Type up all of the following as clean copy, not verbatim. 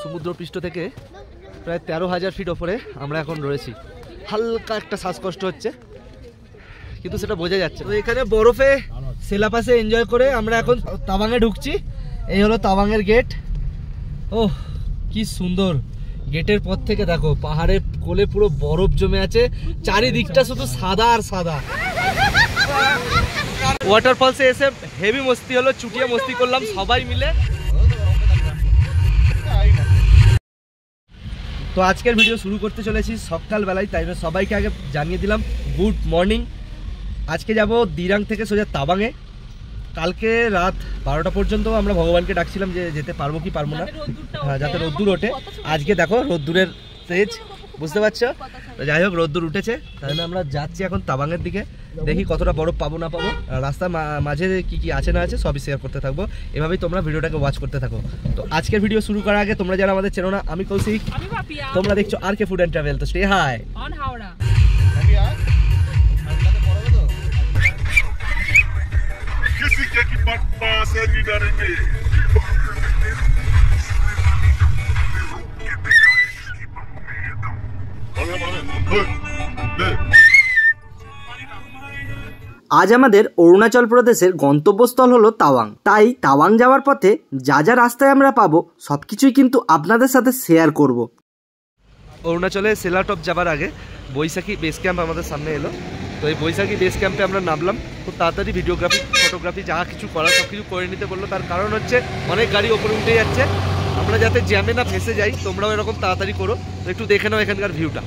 সমুদ্র পৃষ্ঠ থেকে প্রায় 13,000 ফিট ওপরে আমরা এখন রয়েছি। হালকা একটা শ্বাসকষ্ট হচ্ছে, কিন্তু সেটা বোঝা যাচ্ছে। তো এখানে বরফে সেলাপাসে এনজয় করে আমরা এখন তাওয়াংয়ে ঢুকছি। এই হলো তাওয়াংয়ের গেট। ওহ কি সুন্দর! গেটের পর থেকে দেখো পাহাড়ের কোলে পুরো বরফ জমে আছে, চারিদিকটা শুধু সাদা আর সাদা। ওয়াটারফলসে এসে হেভি মস্তি হলো, চুটিয়ে মস্তি করলাম সবাই মিলে। তো আজকের ভিডিও শুরু করতে চলেছি সকালবেলায়, তাই সবাইকে আগে জানিয়ে দিলাম গুড মর্নিং। আজকে যাব দিরাং থেকে সোজা তাওয়াংয়ে। কালকে রাত 12টা পর্যন্ত আমরা ভগবানকে ডাকছিলাম যে যেতে পারবো কি পারবো না, হ্যাঁ যাতে রোদ্দুর ওঠে। আজকে দেখো রোদ্দুরের তেজ, বুঝতে পারছো? যাই হোক রোদ্দুর উঠেছে, তাহলে আমরা যাচ্ছি এখন তাওয়াংয়ের দিকে। দেখি কতটা বরফ পাবো না পাবো, রাস্তার মাঝে কি কি আছে না আছে সবই শেয়ার করতে থাকবো। এভাবেই তোমরা ভিডিওটাকে ওয়াচ করতে থাকো। তো আজকের ভিডিও শুরু করার আগে তোমরা যারা আমাদের চেনো না, আমি কৌশিক, তোমরা দেখছো আর কে ফুড অ্যান্ড ট্রাভেল। তো স্টে হাই অন হাওড়া। আজ আমাদের অরুণাচল প্রদেশের গন্তব্যস্থল হলো তাওয়াং। তাই তাওয়াং যাওয়ার পথে যা যা রাস্তায় আমরা পাবো সবকিছুই কিন্তু আপনাদের সাথে শেয়ার করব। অরুণাচলে সেলাটপ যাবার আগে বৈশাখী বেস ক্যাম্প আমাদের সামনে এলো। তো এই বৈশাখী বেস ক্যাম্পে আমরা নামলাম। খুব তাড়াতাড়ি ভিডিওগ্রাফি ফটোগ্রাফি যা কিছু করার সব কিছু করে নিতে বললো। তার কারণ হচ্ছে অনেক গাড়ি ওপরে উঠে যাচ্ছে, আমরা যাতে জ্যামে না ফেসে যাই। তোমরাও এরকম তাড়াতাড়ি করো। তো একটু দেখে নাও এখানকার ভিউটা।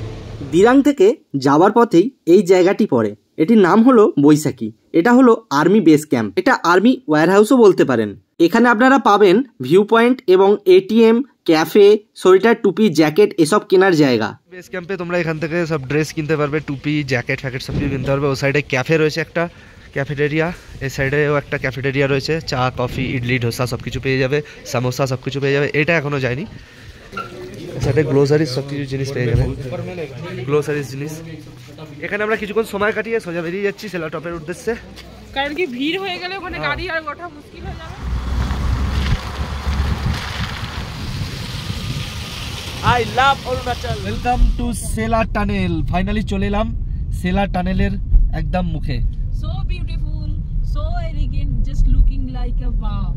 দিরাং থেকে যাওয়ার পথেই এই জায়গাটি পড়ে, এটির নাম হলো বৈশাখী। এটা হলো আর্মি বেস ক্যাম্প, এটা আর্মি ওয়্যারহাউসও বলতে পারেন। এখানে আপনারা পাবেন ভিউ পয়েন্ট এবং এটিএম, ক্যাফে, সোয়েটার, টুপি, জ্যাকেট এসব কেনার জায়গা। বেস ক্যাম্পে তোমরা এখান থেকে সব ড্রেস কিনতে পারবে, টুপি, জ্যাকেট ফ্যাকেট সব কিছু কিনতে পারবে। ও সাইডে ক্যাফে রয়েছে একটা, ক্যাফেটেরিয়া। এই সাইডেও একটা ক্যাফেটেরিয়া রয়েছে, চা কফি ইডলি ধোসা সব কিছু পেয়ে যাবে, সামোসা সব কিছু পেয়ে যাবে। এটা এখনও যায়নি। সাথে গ্লোসারিজ সব কিছু জিনিস পেয়ে যাবে, গ্লোসারিজ জিনিস। এখানে আমরা কিছুক্ষণ সময় কাটিয়ে সোজা বেরিয়ে যাচ্ছি সেলাটপের উদ্দেশ্যে, কারণ কি ভিড় হয়ে গেলে ওখানে গাড়ি আর ওঠা মুশকিল হয়ে যাবে। I love Arunachal. Welcome to Sela tunnel. Finally চলে এলাম সেলা টানেলের একদম মুখে। So beautiful, so elegant, just looking like a wow.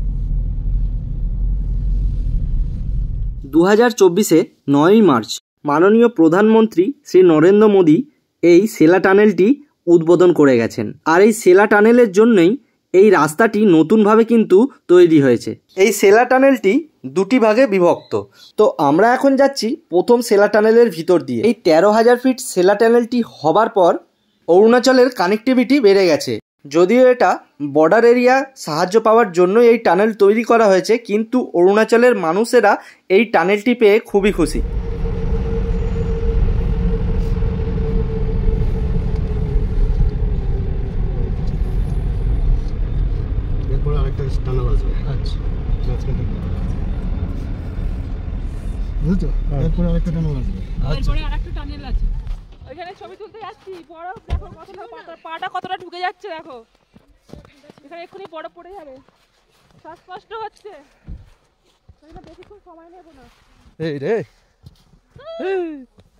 2024-এ 9ই মার্চ মাননীয় প্রধানমন্ত্রী শ্রী নরেন্দ্র মোদী এই সেলা টানেলটি উদ্বোধন করে গেছেন। আর এই সেলা টানেলের জন্যই এই রাস্তাটি নতুনভাবে কিন্তু তৈরি হয়েছে। এই সেলা টানেলটি দুটি ভাগে বিভক্ত। তো আমরা এখন যাচ্ছি প্রথম সেলা টানেলের ভিতর দিয়ে। এই 13,000 ফিট সেলা টানেলটি হবার পর অরুণাচলের কানেক্টিভিটি বেড়ে গেছে। যদিও এটা বর্ডার এরিয়া সাহায্য পাওয়ার জন্য এই টানেল তৈরি করা হয়েছে, কিন্তু অরুণাচলের মানুষেরা এই টানেলটি পেয়ে খুবই খুশি। ওইখানে ছবি তুলতে যাচ্ছি, বরফ দেখো কতটা, পাটা কতটা ঢুকে যাচ্ছে দেখো। এখানে এক্ষুনি বরফ পড়ে যাবে, শ্বাসকষ্ট হচ্ছে। বেশিক্ষণ সময় নেব না। এই রে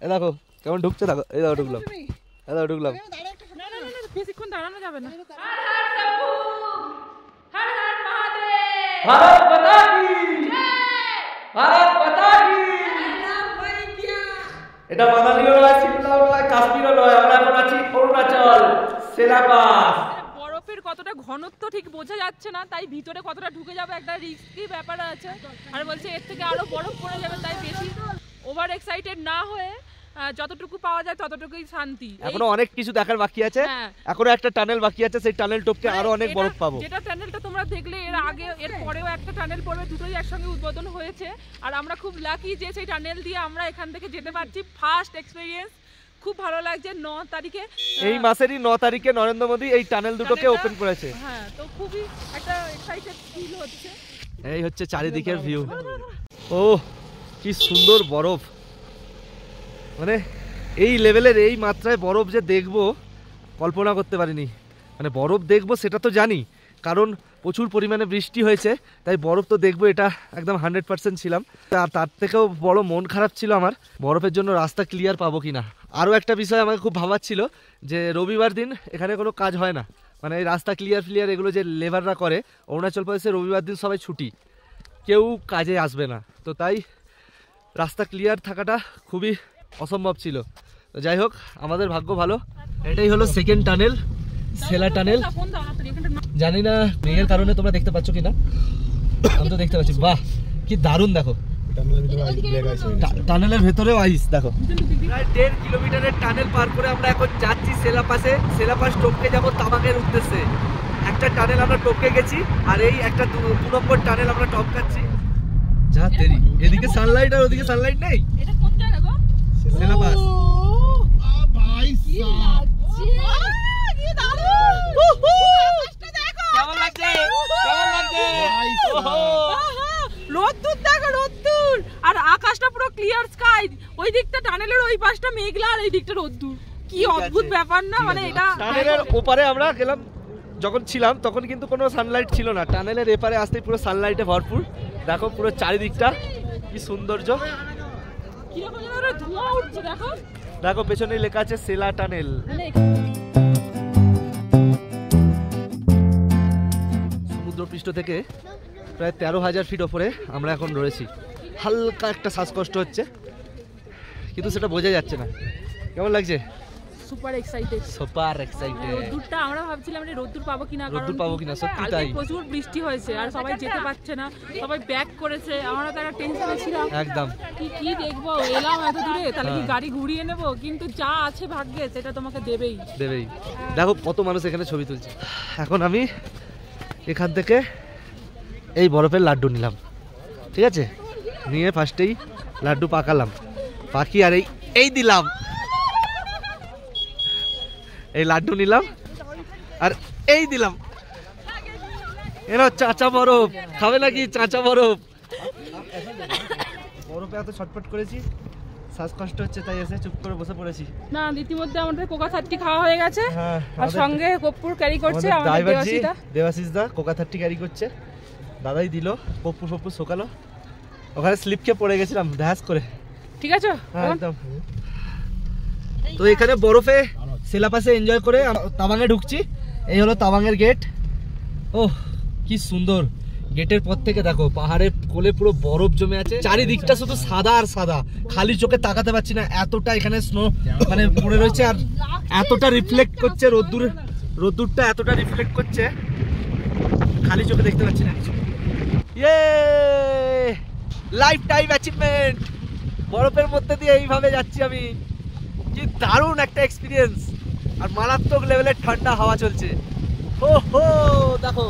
এ দেখো কেমন ঢুকছে, দেখো এই দেখো ঢুকলাম, এই দেখো ঢুকলাম। না না না, বেশিক্ষণ দাঁড়ানো যাবে না। ভারত মাতা কি ভারত মাতা কি। এটা মানালিও নয়, সিমলাও নয়, কাশ্মীরও নয়, আমরা এখন আছি অরুণাচল সেলাপাস। বরফের কতটা ঘনত্ব ঠিক বোঝা যাচ্ছে না, তাই ভিতরে কতটা ঢুকে যাবে একটা রিস্কি ব্যাপার আছে। আর বলছে এর থেকে আরো বরফ পড়ে যাবে, তাই বেশি ওভার এক্সাইটেড না হয়ে যতটুকু পাওয়া যায় ততটুকুই শান্তি। এখনো অনেক কিছু দেখার বাকি আছে, এখনো একটা টানেল বাকি আছে, সেই টানেল টপকে আরো অনেক বরফ পাবো। যেটা টানেলটা তোমরা দেখলে এর আগে এর পরেও একটা টানেল পড়বে, দুটোই একসঙ্গে উদ্বোধন হয়েছে। আর আমরা খুব লাকি যে সেই টানেল দিয়ে আমরা এখান থেকে যেতে পারছি। ফার্স্ট এক্সপেরিয়েন্স, খুব ভালো লাগছে। 9 তারিখে, এই মাসেরই 9 তারিখে নরেন্দ্র মোদী এই টানেল দুটোকে ওপেন করেছে। হ্যাঁ, তো খুবই একটা এক্সাইটেড ফিল হচ্ছে। এই হচ্ছে চারিদিকের ভিউ। ও কি সুন্দর বরফ, মানে এই লেভেলের এই মাত্রায় বরফ যে দেখবো কল্পনা করতে পারিনি। মানে বরফ দেখবো সেটা তো জানি, কারণ প্রচুর পরিমাণে বৃষ্টি হয়েছে, তাই বরফ তো দেখবো এটা একদম 100% ছিলাম। আর তার থেকেও বড় মন খারাপ ছিল আমার, বরফের জন্য রাস্তা ক্লিয়ার পাবো কিনা। আরও একটা বিষয় আমাকে খুব ভাবাচ্ছিল যে রবিবার দিন এখানে কোনো কাজ হয় না, মানে এই রাস্তা ক্লিয়ার এগুলো যে লেবাররা করে, অরুণাচল প্রদেশে রবিবার দিন সবাই ছুটি, কেউ কাজে আসবে না, তো তাই রাস্তা ক্লিয়ার থাকাটা খুবই অসম্ভব ছিল। তো যাই হোক, আমাদের ভাগ্য ভালো। এটাই হলো সেকেন্ড টানেল, সেলা টানেল। জানি না মেঘের কারণে তোমরা দেখতে পাচ্ছ কিনা, আমি তো দেখতে পাচ্ছি। বাহ কি দারুণ, দেখো টানেলের ভেতরেও আইস। দেখো প্রায় 1.5 কিলোমিটারের টানেল পার করে আমরা এখন যাচ্ছি সেলা পাসে। সেলা পাস টপকে যাবো তাবাংয়ের উদ্দেশ্যে। একটা টানেল আমরা টপকে গেছি, আর এই একটা 2 নম্বর টানেল আমরা টপকাচ্ছি। যা তেরি, এদিকে সানলাইট আর ওদিকে সানলাইট নেই। এটা কোন জায়গা গো? সেলা পাস। ভাই সাহেব কি দারুণ! কেমন লাগছে? কেমন লাগছে? রোদ্দুর দেখো, রোদ্দুর, আর আকাশটা পুরো ক্লিয়ার স্কাই। ওই দিকটা টানেলের ওই পাশটা মেঘলা, আর এই দিকটা রোদ্দুর। কি অদ্ভুত ব্যাপার না? মানে এটা টানেলের ওপারে আমরা গেলাম যখন ছিলাম, তখন কিন্তু কোনো সানলাইট ছিল না। টানেলের এপারে আসতেই পুরো সানলাইটে ভরপুর। দেখো পুরো চারিদিকটা কি সৌন্দর্য। কিরকম যেন ধোঁয়া উঠছে, দেখো। দেখো পেছনে লেখা আছে সেলা টানেল। সমুদ্রপৃষ্ঠ থেকে প্রায় 13,000 ফিট ওপরে আমরা এখন রয়েছি। হালকা একটা শ্বাসকষ্ট হচ্ছে, কিন্তু সেটা বোঝা যাচ্ছে না। কেমন লাগছে? Super excited, super excited. রোদ্দুরটা আমরা ভাবছিলাম যে রোদ্দুর পাবো কিনা, রোদ্দুর পাবো কিনা, সত্যি তাই। প্রচুর বৃষ্টি হয়েছে আর সবাই যেতে পারছে না, সবাই ব্যাক করেছে। আমরা তো একটা টেনশনে ছিলাম একদম, কি দেখবো, এলাম এত দূরে, তাহলে কি গাড়ি ঘুরিয়ে নেবো? কিন্তু যা আছে ভাগ্যে সেটা তোমাকে দেবেই। দেখো কত মানুষ এখানে ছবি তুলছে। এখন আমি এখান থেকে এই বরফের লাড্ডু নিলাম, ঠিক আছে? নিয়ে ফার্স্টেই লাড্ডু পাকালাম, পাকি আর এই দিলাম। এই লাড্ডু নিলাম আর এই দিলাম। এরা চাচা বরফ খাবে নাকি? চাচা বরফ। বরফে এত ছটফট করেছি, শ্বাসকষ্ট হচ্ছে, তাই এসে চুপ করে বসে পড়েছি। না, রীতিমধ্যে আমাদের কোকা 30 খাওয়া হয়ে গেছে, হ্যাঁ, আর সঙ্গে কর্পূর ক্যারি করছে আমাদের দেবাশিস দা। কোকা 30 ক্যারি করছে, দাদাই দিল। কর্পূর শোকালো, ওখানে স্লিপ খেয়ে পড়ে গেছিলাম ধ্যাস করে। ঠিক আছে, একদম। তো এখানে বরফে সেলাপাসে এনজয় করে তাবাংয়ে ঢুকছি। এই হলো তাবাংয়ের গেট। ওহ কি সুন্দর! গেটের পর থেকে দেখো পাহাড়ের কোলে পুরো বরফ জমে আছে, চারিদিকটা শুধু সাদা আর সাদা, খালি চোখে তাকাতে পারছি না, এতটা এখানে স্নো মানে পড়ে রয়েছে, আর এতটা রিফ্লেক্ট করছে রোদ্দুরটা এতটা রিফ্লেক্ট করছে, খালি চোখে দেখতে পাচ্ছি না কিছু। ইয়ে লাইফ টাইম অ্যাচিভমেন্ট! বরফের মধ্যে দিয়ে এইভাবে যাচ্ছি আমি। কি দারুণ একটা এক্সপিরিয়েন্স, আর মারাত্মক লেভেলের ঠান্ডা হাওয়া চলছে। হো হো দেখো,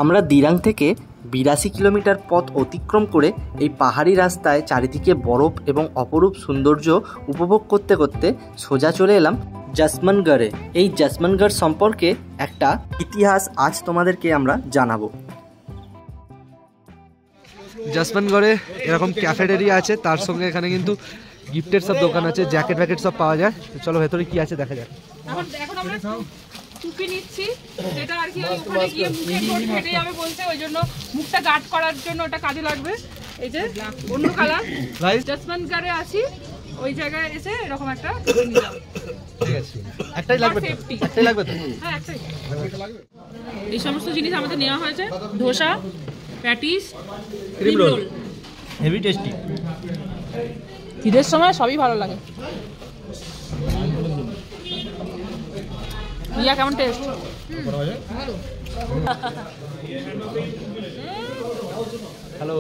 আমরা দিরাং থেকে 82 কিলোমিটার পথ অতিক্রম করে এই পাহাড়ি রাস্তায় চারিদিকে বরফ এবং অপরূপ সৌন্দর্য উপভোগ করতে করতে সোজা চলে এলাম জাসমানগড়ে। এই জাসমানগড় সম্পর্কে একটা ইতিহাস আজ তোমাদেরকে আমরা জানাবো। জাসমানগড়ে এরকম ক্যাফেটেরিয়া আছে, তার সঙ্গে এখানে কিন্তু গিফটের সব দোকান আছে, জ্যাকেট ফ্যাকেট সব পাওয়া যায়। তো চলো ভেতরে কি আছে দেখা যাক। এখন আমরা টুপি নিচ্ছি, যেটা আর কি ওখানে গিয়ে মুখের ঠোঁট ফেটে যাবে বলছে, ওই জন্য মুখটা গার্ড করার জন্য ওটা কাজে লাগবে। এই যে অন্য কালার, জাসমানগড়ে আছি, ওই জায়গায় এসে এরকম একটা টুপি নিলাম। ঠিক আছে, একটাই লাগবে তো? একটাই লাগবে তো? হ্যাঁ, একটাই। এই সমস্ত জিনিস আমাদের নেওয়া হয়েছে: dosa, patties, cream roll. Heavy tasty. ঈদের সময় সবই ভালো লাগে। ইয়া কেমন টেস্ট? হ্যালো।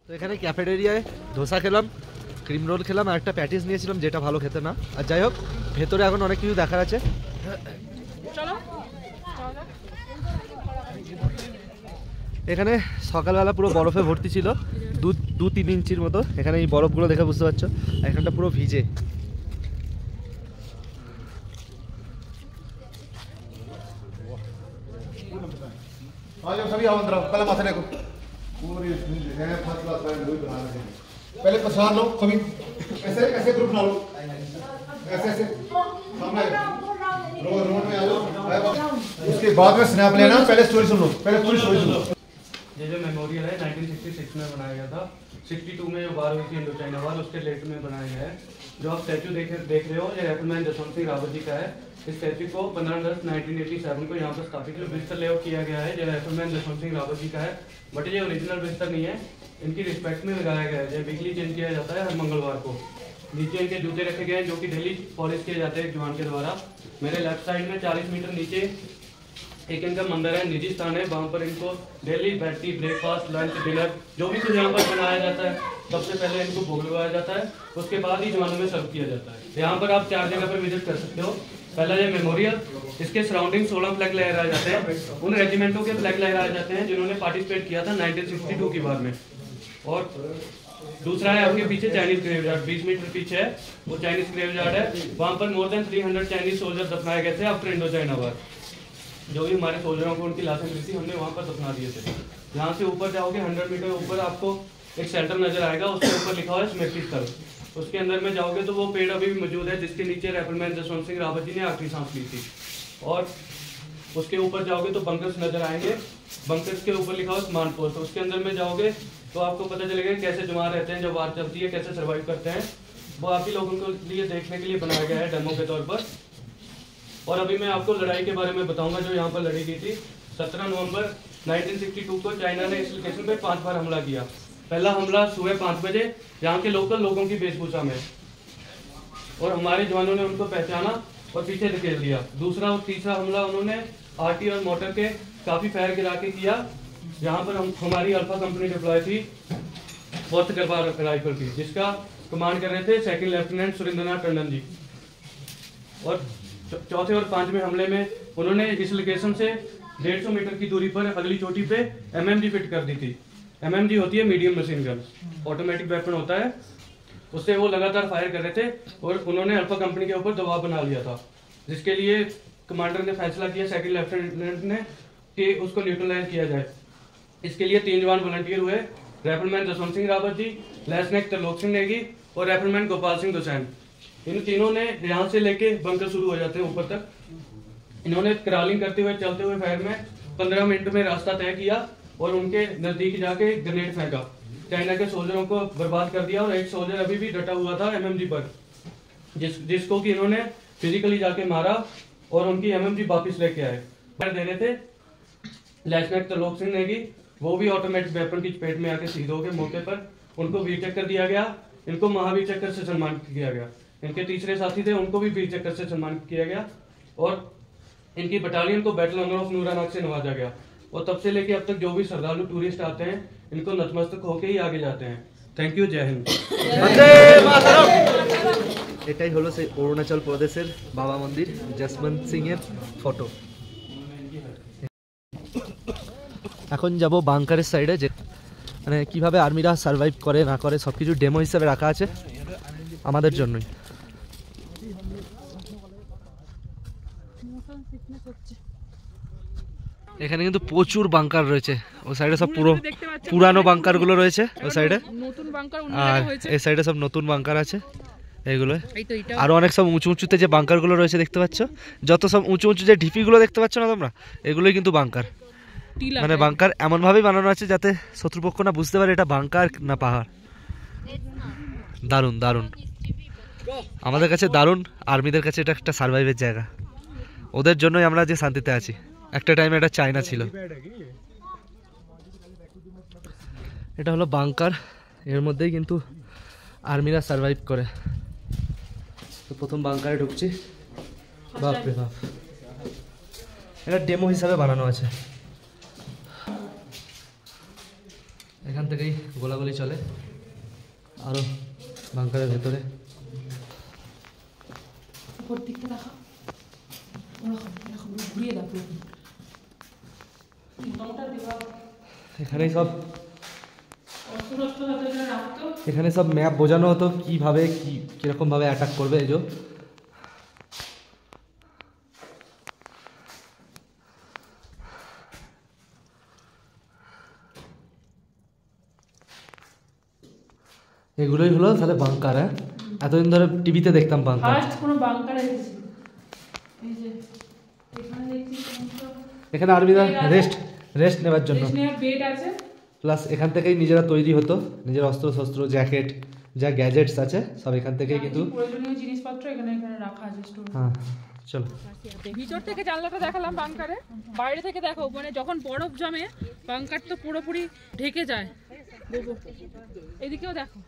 তো এখানে ক্যাফেটেরিয়ায় ধোসা খেলাম, ক্রিম রোল খেলাম, আর একটা প্যাটিস নিয়েছিলাম যেটা ভালো খেতে না। আর যাই হোক, ভেতরে এখন অনেক কিছু দেখার আছে। চলো। এখানে সকালবেলা পুরো বরফে ভর্তি ছিল, 2-3 ইঞ্চির মতো। এখানে এই বরফগুলো দেখে বুঝতে পারছো, এখানটা পুরো ভিজে। आ जाओ सभी, आओ अंदर आओ, पहले माथे देखो, पूरी है फर्स्ट क्लास में वही बना रहे हैं। पहले प्रसाद लो सभी, ऐसे ऐसे ग्रुप बना लो, ऐसे ऐसे सामने रोड में आ जाओ। उसके बाद में स्नैप लेना, पहले स्टोरी सुन लो, पहले पूरी स्टोरी सुन लो। ये जो मेमोरियल है 1966 में बनाया गया था, 62 में जो वार हुई थी इंडो चाइना वार, उसके लेट में बनाया गया है। जो आप स्टैचू देख रहे हो, ये राइफलमैन जसवंत सिंह रावत जी का है। इस स्टैचू को 15 अगस्त 1987 को यहाँ पर स्थापित जो बिस्तर लेआउट किया गया है, जो राइफलमैन जसवंत सिंह रावत जी का है, बट ये ओरिजिनल बिस्तर नहीं है, इनकी रिस्पेक्ट में लगाया गया है। ये वीकली चेंज किया जाता है हर मंगलवार को। नीचे इनके जूते रखे गए हैं जो कि डेली पॉलिश किए जाते हैं जवान के द्वारा। मेरे लेफ्ट साइड में 40 मीटर नीचे एक इनका मंदिर है, निजी स्थान है, वहाँ पर इनको डेली बैठी ब्रेकफास्ट लंच डिनर जो भी कुछ यहाँ पर बनाया जाता है, सबसे पहले इनको भोग लगाया जाता है, उसके बाद ही जवानों में सर्व किया जाता है। यहाँ पर आप 4 जगह पर विजिट कर सकते हो। पहला ये मेमोरियल, इसके सराउंडिंग 16 फ्लैग लहराए जाते हैं, उन रेजिमेंटों के फ्लैग लहराए जाते हैं जिन्होंने पार्टिसिपेट किया था 1962 की वार में। और दूसरा है आपके पीछे चाइनीज ग्रेवयार्ड, 20 मीटर पीछे है, वो चाइनीज ग्रेवयार्ड है। वहाँ पर मोर देन 300 चाइनीज सोल्जर दफनाए गए थे आफ्टर इंडो चाइना वार। जो भी हमारे सोल्जरों को उनकी लाशें मिली थी, हमने वहाँ पर दफना दिए थे। यहाँ से ऊपर जाओगे 100 मीटर ऊपर आपको एक शेल्टर नजर आएगा, उसके ऊपर लिखा हुआ है स्मृति स्थल। उसके अंदर में जाओगे तो वो पेड़ अभी भी मौजूद है जिसके नीचे राइफलमैन जसवंत सिंह रावत जी ने आखिरी सांस ली थी। और उसके ऊपर जाओगे तो बंकर्स नजर आएंगे, बंकर्स के ऊपर लिखा हुआ स्मार्ट पोस्ट। उसके अंदर में जाओगे तो आपको पता चलेगा कैसे जवान रहते हैं जब वार चलती है, कैसे सर्वाइव करते हैं। वो आप ही लोगों के लिए देखने के लिए बनाया गया है डेमो के तौर पर। और अभी मैं आपको लड़ाई के बारे में बताऊंगा जो यहाँ पर लड़ी गई थी। 17 नवंबर 1962 को चाइना ने इस लोकेशन पे 5 बार हमला किया। पहला हमला सुबह 5 बजे यहाँ के लोकल लोगों की वेशभूषा में, और हमारे जवानों ने उनको पहचाना और पीछे धकेल दिया। दूसरा और तीसरा हमला उन्होंने आरटी और मोटर के काफी फायर गिरा के किया। यहाँ पर हमारी अल्फा कंपनी डिप्लॉय थी 4th गरवार राइफल की, जिसका कमांड कर रहे थे 2nd लेफ्टिनेंट सुरेंद्रनाथ टंडन जी। और चौथे और 5वें हमले में उन्होंने इस लोकेशन से 150 मीटर की दूरी पर अगली चोटी पे MMG फिट कर दी थी। MMG होती है medium machine gun, automatic weapon होता है, उससे वो लगातार फायर कर रहे थे और उन्होंने अल्फा कंपनी के ऊपर दबाव बना लिया था, जिसके लिए कमांडर ने फैसला किया 2nd लेफ्टिनेंट ने कि उसको न्यूट्रलाइज किया जाए। इसके लिए 3 जवान वॉलंटियर हुए, राइफलमैन जसवंत सिंह रावत जी, लेफ्टिनेंट त्रिलोक सिंह नेगी और राइफलमैन गोपाल सिंह दोसैन। इन तीनों ने यहाँ से लेके बंकर शुरू हो जाते हैं ऊपर तक। इन्होंने क्रॉलिंग करते हुए चलते हुए फायर में 15 मिनट में रास्ता तय किया और उनके नजदीक जाके ग्रेनेड फेंका, चाइना के सोल्जरों को बर्बाद कर दिया। और एक सोल्जर अभी भी डटा हुआ था MMG पर, जिसको कि इन्होंने फिजिकली जाके मारा और उनकी MMG वापिस लेके आए। फायर दे रहे थे लेफ्टिनेंट त्रिलोक सिंह नेगी, वो भी ऑटोमेटिक वेपन की चपेट में आके शहीद हो गए मौके पर। उनको वीर चक्कर दिया गया, इनको महावीर चक्कर से सम्मानित किया गया। इनके तीसरे साथी थे, उनको भी वीर चक्कर से सम्मानित किया गया और इनकी बटालियन को बैटल ऑनर ऑफ नूरानाग से नवाजा गया। और तब से लेके अब तक जो भी श्रद्धालु टूरिस्ट आते हैं, इनको नतमस्तक होके ही आगे जाते हैं। थैंक यू, जय हिंद। এটাই হলো সেই অরুণাচল প্রদেশের বাবা মন্দির জসবন্ত সিং এর ফটো। এখন যাব বাংকারের সাইডে, যে মানে কিভাবে আর্মিরা সার্ভাইভ করে না করে সবকিছু ডেমো হিসেবে রাখা আছে আমাদের জন্যই। এখানে কিন্তু প্রচুর বাংকার রয়েছে, ওই সাইডে সব পুরানো বাংকার গুলো রয়েছে ওই সাইডে, আর এই সাইডে সব নতুন বাংকার আছে। এইগুলো আরো অনেক সব উঁচু উঁচুতে যে বাংকার গুলো রয়েছে দেখতে পাচ্ছ, যত সব উঁচু উঁচু যে ঢিপি গুলো দেখতে পাচ্ছ না তোমরা, এগুলোই কিন্তু বাংকার। মানে বাংকার এমন ভাবেই বানানো আছে যাতে শত্রুপক্ষ না বুঝতে পারে এটা বাংকার না পাহাড়। দারুণ দারুণ, আমাদের কাছে দারুণ, আর্মিদের কাছে এটা একটা সার্ভাইভের জায়গা। ওদের জন্যই আমরা যে শান্তিতে আছি। একটা টাইমে এটা চায়না ছিল। এটা হলো বাংকার, এর মধ্যেই কিন্তু আর্মিরা সার্ভাইভ করে। তো প্রথম বাংকারে ঢুকছি, বাপ রে বাপ, এটা ডেমো হিসাবে বানানো আছে। এখান থেকেই গোলাগুলি চলে আরো বাংকারের ভেতরে। এখানে সব এখানে সব ম্যাপ বোঝানো হতো কিভাবে কিরকম ভাবে অ্যাটাক করবে। এই যে এগুলোই হলো তাহলে বাংকার। হ্যাঁ, এতদিন ধরে টিভিতে দেখতাম বাংকার। ফার্স্ট কোনো বাংকার এসেছে, এই যে এখানে দেখছি এখানে আর্মিরা রেস্ট নেওয়ার জন্য বেড আছে, প্লাস এখান থেকেই নিজেরা তৈরি হতো, নিজের অস্ত্র শস্ত্র জ্যাকেট যা গ্যাজেটস আছে সব এখান থেকেই কিন্তু প্রয়োজনীয় জিনিসপত্র এখানে রাখা আছে স্টোর। হ্যাঁ চলো। ভিতর থেকে জানলাটা দেখালাম বাংকারে, বাইরে থেকে দেখো মানে যখন বরফ জমে বাংকার তো পুরোপুরি ঢেকে যায়। এদিকেও দেখো,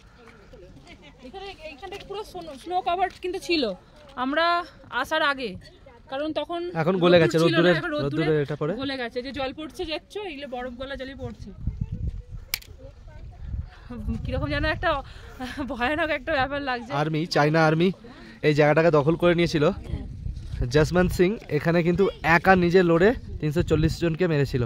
এখানে এইখানটা পুরো স্নো কভার কিন্তু ছিল আমরা আসার আগে, কারণ তখন এখন গলে গেছে রোদ্দুরের এটা পড়ে গলে গেছে। যে জল পড়ছে দেখছো, এগুলো বরফ গলা জলই পড়ছে। কিরকম যেন একটা ভয়ানক একটা ব্যাপার লাগছে। আর্মি, চায়না আর্মি এই জায়গাটাকে দখল করে নিয়েছিল। জসবন্ত সিং এখানে কিন্তু একা নিজে লড়ে 340 জনকে মেরেছিল,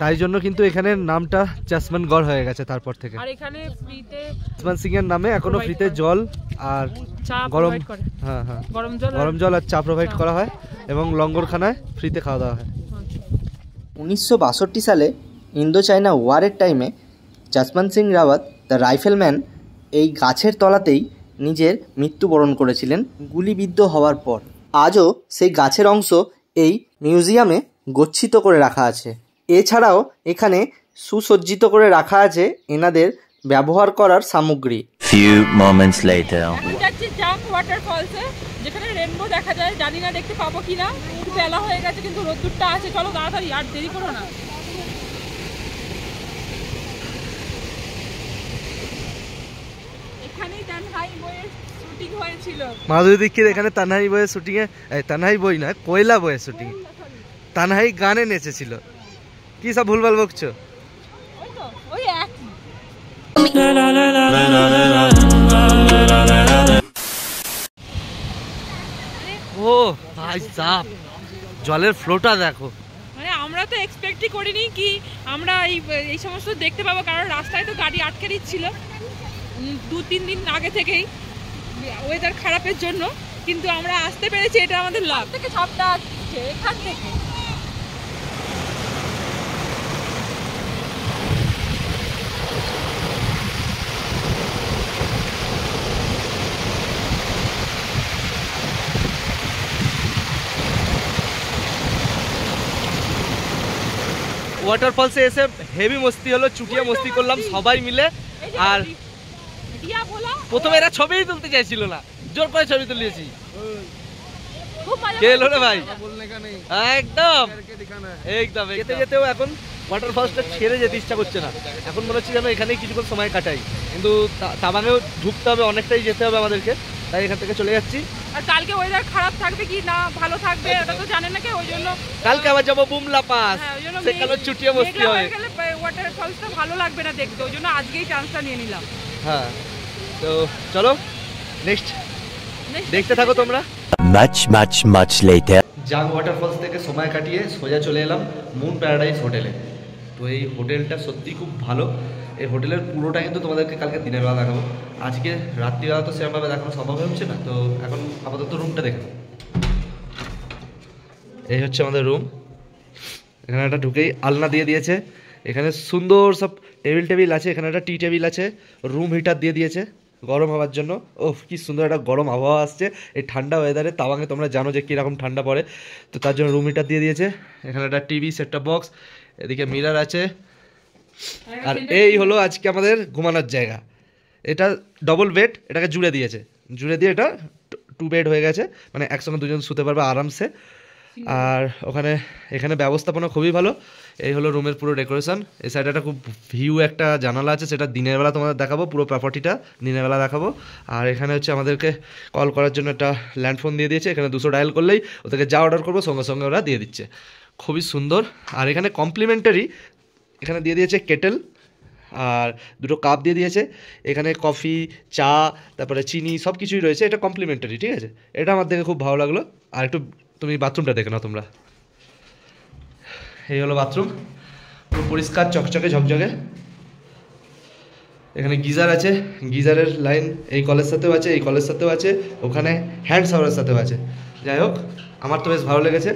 তাই জন্য কিন্তু এখানে নামটা জসবন্তগড় হয়ে গেছে তারপর থেকে। আর এখানে ফ্রিতে জসবন্ত সিং এর নামে এখনো ফ্রিতে জল আর গরম জল আর চা প্রোভাইড করা হয়, এবং লঙ্গরখানায় ফ্রিতে খাওয়া দাওয়া হয়। 1962 সালে ইন্দো চায়না ওয়ারের টাইমে জসবন্ত সিং রাওয়াত দ্য রাইফেলম্যান এই গাছের তলাতেই নিজের মৃত্যুবরণ করেছিলেন গুলিবিদ্ধ হওয়ার পর। আজও সেই গাছের অংশ এই মিউজিয়ামে গচ্ছিত করে রাখা আছে। এছাড়াও এখানে সুসজ্জিত করে রাখা আছে এনাদের ব্যবহার করার সামগ্রী। Few moments later. যাচ্ছি জাং ওয়াটারফলসে, যেখানে রেনবো দেখা যায়। জানি না দেখতে পাবো কিনা, একটু বেলা হয়ে গেছে কিন্তু রোদ্দুরটা আছে। চলো তাড়াতাড়ি, আর দেরি করো না। এখানেই তানহাই বইয়ের শুটিং হয়েছিল। মাধুরী দীক্ষিত এখানে তানহাই বইয়ের শুটিং এ, তানহাই বই না, কোয়লা বইয়ের শুটিং, তানহাই গানে নেচেছিল। কি সব ভুলভাল বকছো? ওই তো ওই একই। ও ভাই সাহ, জলের ফ্লোটা দেখো। মানে আমরা তো এক্সপেক্টই করিনি কি আমরা এই সমস্ত দেখতে পাবো, কারণ রাস্তায় তো গাড়ি আটকে দিচ্ছিল 2-3 দিন আগে থেকেই ওয়েদার খারাপের জন্য, কিন্তু আমরা আসতে পেরেছি, এটা আমাদের লাভ। থেকে ছাপটা আসছে এখান থেকে। ওয়াটারফলসে এসে হেভি মস্তি হলো, চুটিয়া মস্তি করলাম সবাই মিলে। আর প্রথমে এরা ছবিই তুলতে চাইছিল না, জোর করে ছবি তুলিয়েছি। কে এলো রে ভাই? একদম একদম যেতে যেতেও এখন ওয়াটারফলসটা ছেড়ে যেতে ইচ্ছা করছে না। এখন মনে হচ্ছে যেন এখানেই কিছুক্ষণ সময় কাটাই, কিন্তু তাবাঙেও ঢুকতে হবে, অনেকটাই যেতে হবে আমাদেরকে, তাই এখান থেকে চলে যাচ্ছি। আর কালকে ওয়েদার খারাপ থাকবে কি না ভালো থাকবে ওটা তো জানে না কে, ওই জন্য কালকে আবার যাবো বুমলা পাস, সেখানে চুটিয়া মস্তি হবে। ওয়াটারফলসটা ভালো লাগবে না দেখতে, ওই জন্য আজকেই চান্সটা নিয়ে নিলাম। হ্যাঁ, তো চলো নেক্সট দেখতে থাকো তোমরা। Much later. জাং ওয়াটারফলস থেকে সময় কাটিয়ে সোজা চলে এলাম মুন প্যারাডাইস হোটেলে। তো এই হোটেলটা সত্যি খুব ভালো। এই হোটেলের পুরোটা কিন্তু তোমাদেরকে কালকে দিনের বেলা দেখাবো, আজকে রাত্রিবেলা তো সেরকমভাবে দেখানো সম্ভব হচ্ছে না। তো এখন আপাতত রুমটা দেখো। এই হচ্ছে আমাদের রুম। এখানে একটা ঢুকেই আলনা দিয়ে দিয়েছে, এখানে সুন্দর সব টেবিল আছে, এখানে একটা টি টেবিল আছে, রুম হিটার দিয়ে দিয়েছে গরম হওয়ার জন্য। ওহ কি সুন্দর একটা গরম আবহাওয়া আসছে এই ঠান্ডা ওয়েদারে। তাওয়াঙে তোমরা জানো যে কীরকম ঠান্ডা পড়ে, তো তার জন্য রুম হিটার দিয়ে দিয়েছে। এখানে একটা টিভি সেটটপ বক্স, এদিকে মিরার আছে। আর এই হলো আজকে আমাদের ঘুমানোর জায়গা। এটা ডবল বেড, এটাকে জুড়ে দিয়েছে, জুড়ে দিয়ে এটা 2 বেড হয়ে গেছে, মানে একসঙ্গে দুজন শুতে পারবে আরামসে। আর এখানে ব্যবস্থাপনা খুবই ভালো। এই হলো রুমের পুরো ডেকোরেশন। এই সাইডে একটা খুব ভিউ একটা জানালা আছে, সেটা দিনের বেলা তোমাদের দেখাবো, পুরো প্রপার্টিটা দিনের বেলা দেখাবো। আর এখানে হচ্ছে আমাদেরকে কল করার জন্য একটা ল্যান্ডফোন দিয়ে দিয়েছে, এখানে 200 ডায়াল করলেই ওদেরকে যা অর্ডার করবো সঙ্গে সঙ্গে ওরা দিয়ে দিচ্ছে, খুবই সুন্দর। আর এখানে কমপ্লিমেন্টারি এখানে দিয়ে দিয়েছে কেটেল আর 2টো কাপ দিয়ে দিয়েছে। এখানে কফি, চা, তারপরে চিনি সব কিছুই রয়েছে, এটা কমপ্লিমেন্টারি, ঠিক আছে। এটা আমার দেখে খুব ভালো লাগলো। আর একটু তুমি বাথরুমটা দেখে নাও তোমরা। এই হলো বাথরুম, পুরো পরিষ্কার চকচকে ঝকঝকে। এখানে গিজার আছে, গিজারের লাইন এই কলের সাথেও আছে, এই কলের সাথেও আছে, ওখানে হ্যান্ড শাওয়ারের সাথেও আছে। যাই হোক, আমার তো বেশ ভালো লেগেছে,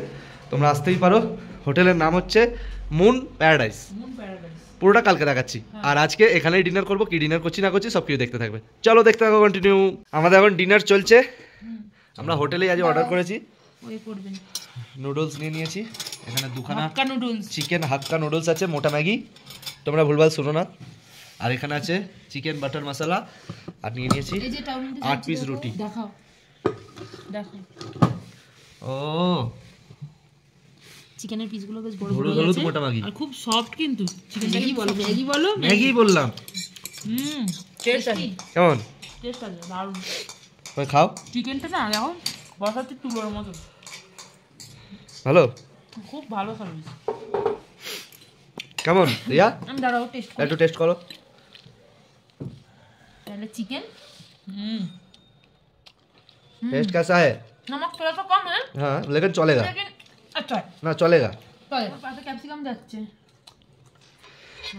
তোমরা আসতেই পারো। হোটেলের নাম হচ্ছে মুন প্যারাডাইস। পুরোটা কালকে দেখাচ্ছি। আর আজকে এখানেই ডিনার করবো, কি ডিনার করছি না করছি সব কিছু দেখতে থাকবে। চলো দেখতে থাকো, কন্টিনিউ। আমাদের এখন ডিনার চলছে। আমরা হোটেলেই আজ অর্ডার করেছি, নুডলস নিয়ে নিয়েছি। এখানে দুখানা চিকেন হাক্কা নুডলস আছে, মোটা ম্যাগি, তোমরা ভুলভাল শুনো না। আর এখানে আছে চিকেন বাটার মশলা, আর নিয়ে নিয়েছি 8 পিস রুটি। দেখাও দেখো, ও চিকেনের পিসগুলো বেশ বড় হলুদ বড় হলুদ আছে মোটা ম্যাগি, আর খুব সফট। কিন্তু চিকেনটা কি বলো, ম্যাগি বলো, ম্যাগি বললাম। টেস্ট আছে, কেমন টেস্ট আছে, দারুণ। ওই খাও, চিকেনটা না দেখো বসাতে তুলোর মতো, ভালো, খুব ভালো সার্ভিস। কেমন রিয়া? আমি দাঁড়াও টেস্ট একটু টেস্ট করো। पहले चिकन, टेस्ट कैसा है? नमक थोड़ा सा कम है हाँ लेकिन चलेगा, लेकिन अच्छा है, ना चलेगा। चलेगा। पाते कैप्सिकम যাচ্ছে।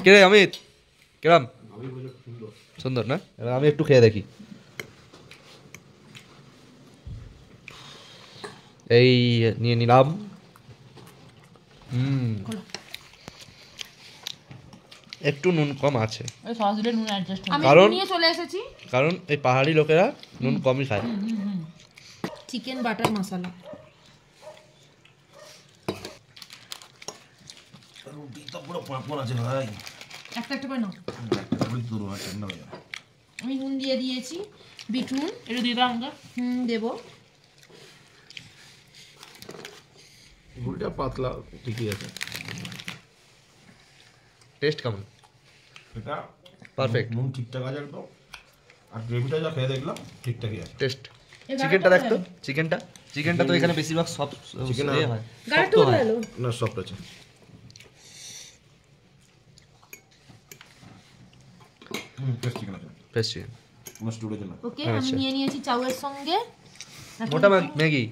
কে রে অমিত, কেরাম? সুন্দর না? এবার আমি একটু খেয়ে দেখি। এই নিয়ে নিলাম। একটু নুন কম আছে, ওই সস দিলে নুন অ্যাডজাস্ট হবে। কারণ নিয়ে চলে এসেছি, কারণ এই পাহাড়ি লোকেরা নুন কমই খায়। চিকেন বাটার মশলা, রুটি তো পুরো পাঁপড় আছে ভাই। একটা একটা করে নাও। আমি নুন দিয়ে দিয়েছি, বিট নুন এটা দিয়ে দাও আমরা। দেবো। রুটিটা পাতলা ঠিকই আছে। টেস্ট কেমন? এটা পারফেক্ট, নুন ঠিকঠাক আছে একদম, আর গ্রেভিটা যা খেয়ে দেখলাম ঠিকঠাকই আছে। টেস্ট। চিকেনটা দেখতো, চিকেনটা তো এখানে বেশিরভাগ সব চিকেন হয়, গাড়িটা শক্ত হয়। ভালো না সফট আছে। টেস্ট চিকেন আছে, বেশ চিকেন। আমার স্টুডেন্টের জন্য। ওকে। আমি নিয়ে নিয়েছি চাউয়ের সঙ্গে, মোটা ম্যাগি,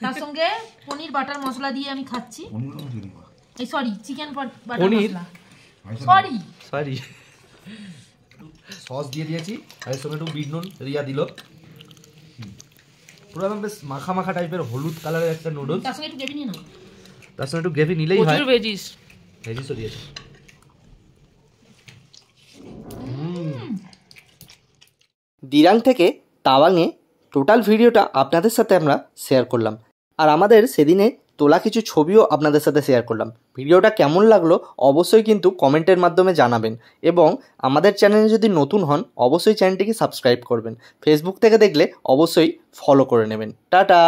তার সঙ্গে পনির বাটার মশলা দিয়ে আমি খাচ্ছি। পনিরও দিয়ে দিবা। এই সরি চিকেন বাটার পনির? মশলা, সরি সরি। সস দিয়ে দিয়েছি, আর এর সঙ্গে একটু বিট নুন রিয়া দিল। পুরো একদম বেশ মাখা মাখা টাইপের হলুদ কালারের একটা নুডলস। তার সঙ্গে একটু গ্রেভি নিয়ে নাও। তার সঙ্গে একটু গ্রেভি নিলেই হয়। প্রচুর ভেজিস, ভেজিসও দিয়েছে। দিরাং থেকে তাওয়াংয়ে টোটাল ভিডিওটা আপনাদের সাথে আমরা শেয়ার করলাম, আর আমাদের সেদিনে তোলা কিছু ছবিও আপনাদের সাথে শেয়ার করলাম। ভিডিওটা কেমন লাগলো অবশ্যই কিন্তু কমেন্টের মাধ্যমে জানাবেন, এবং আমাদের চ্যানেলে যদি নতুন হন অবশ্যই চ্যানেলটিকে সাবস্ক্রাইব করবেন। ফেসবুক থেকে দেখলে অবশ্যই ফলো করে নেবেন। টাটা।